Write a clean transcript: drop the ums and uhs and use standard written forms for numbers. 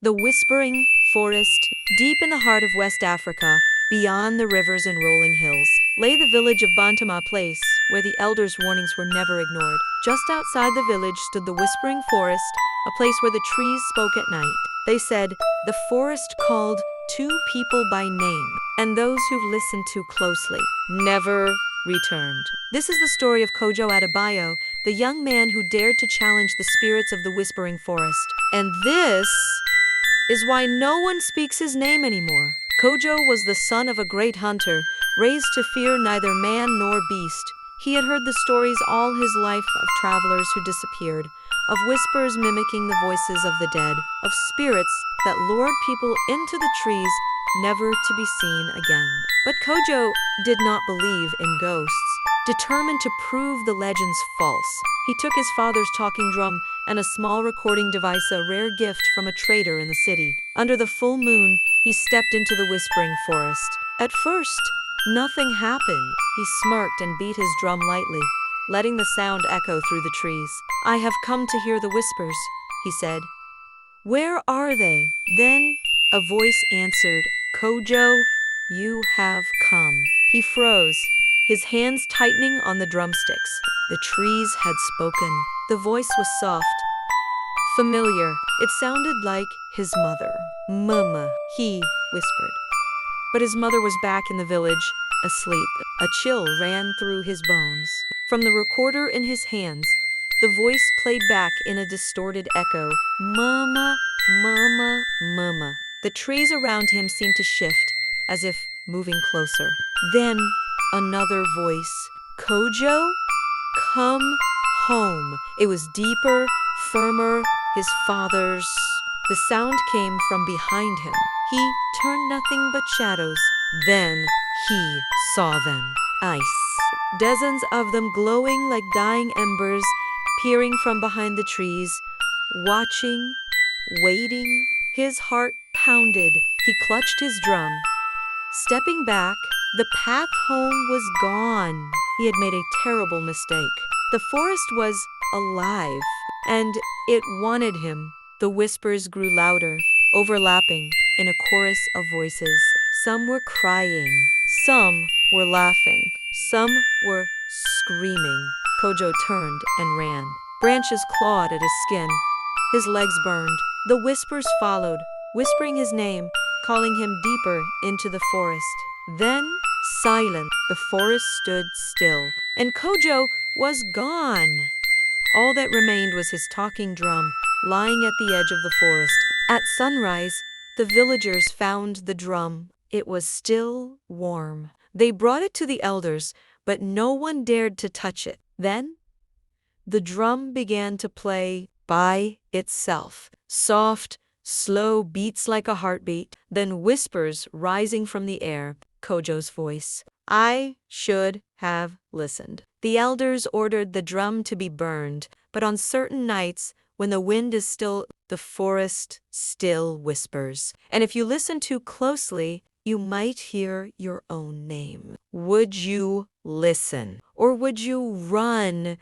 The whispering forest, deep in the heart of West Africa, beyond the rivers and rolling hills, lay the village of Bantama, place where the elders' warnings were never ignored. Just outside the village stood the whispering forest, a place where the trees spoke at night. They said, "The forest called two people by name, and those who listened too closely never returned." This is the story of Kojo Adebayo, the young man who dared to challenge the spirits of the whispering forest. And this is why no one speaks his name anymore. Kojo was the son of a great hunter, raised to fear neither man nor beast. He had heard the stories all his life of travelers who disappeared, of whispers mimicking the voices of the dead, of spirits that lured people into the trees, never to be seen again. But Kojo did not believe in ghosts. Determined to prove the legends false, he took his father's talking drum and a small recording device, a rare gift from a trader in the city. Under the full moon, he stepped into the whispering forest. At first, nothing happened. He smirked and beat his drum lightly, letting the sound echo through the trees. "I have come to hear the whispers," he said. "Where are they?" Then a voice answered, "Kojo, you have come." He froze, his hands tightening on the drumsticks. The trees had spoken. The voice was soft, familiar. It sounded like his mother. "Mama," he whispered. But his mother was back in the village, asleep. A chill ran through his bones. From the recorder in his hands, the voice played back in a distorted echo, "Mama, mama, mama." The trees around him seemed to shift, as if moving closer. Then another voice, "Kojo, come home." It was deeper, firmer, his father's. The sound came from behind him. He turned, nothing but shadows. Then he saw them. Ice. Dozens of them glowing like dying embers, peering from behind the trees, watching, waiting. His heart pounded. He clutched his drum. Stepping back, the path home was gone. He had made a terrible mistake. The forest was alive, and it wanted him. The whispers grew louder, overlapping in a chorus of voices. Some were crying, some were laughing, some were screaming. Kojo turned and ran. Branches clawed at his skin. His legs burned. The whispers followed, whispering his name, calling him deeper into the forest. Then, silent, the forest stood still, and Kojo was gone. All that remained was his talking drum, lying at the edge of the forest. At sunrise, the villagers found the drum. It was still warm. They brought it to the elders, but no one dared to touch it. Then, the drum began to play by itself. Soft, slow beats like a heartbeat, then whispers rising from the air. Kojo's voice. "I should have listened." The elders ordered the drum to be burned, but on certain nights, when the wind is still, the forest still whispers. And if you listen too closely, you might hear your own name. Would you listen, or would you run?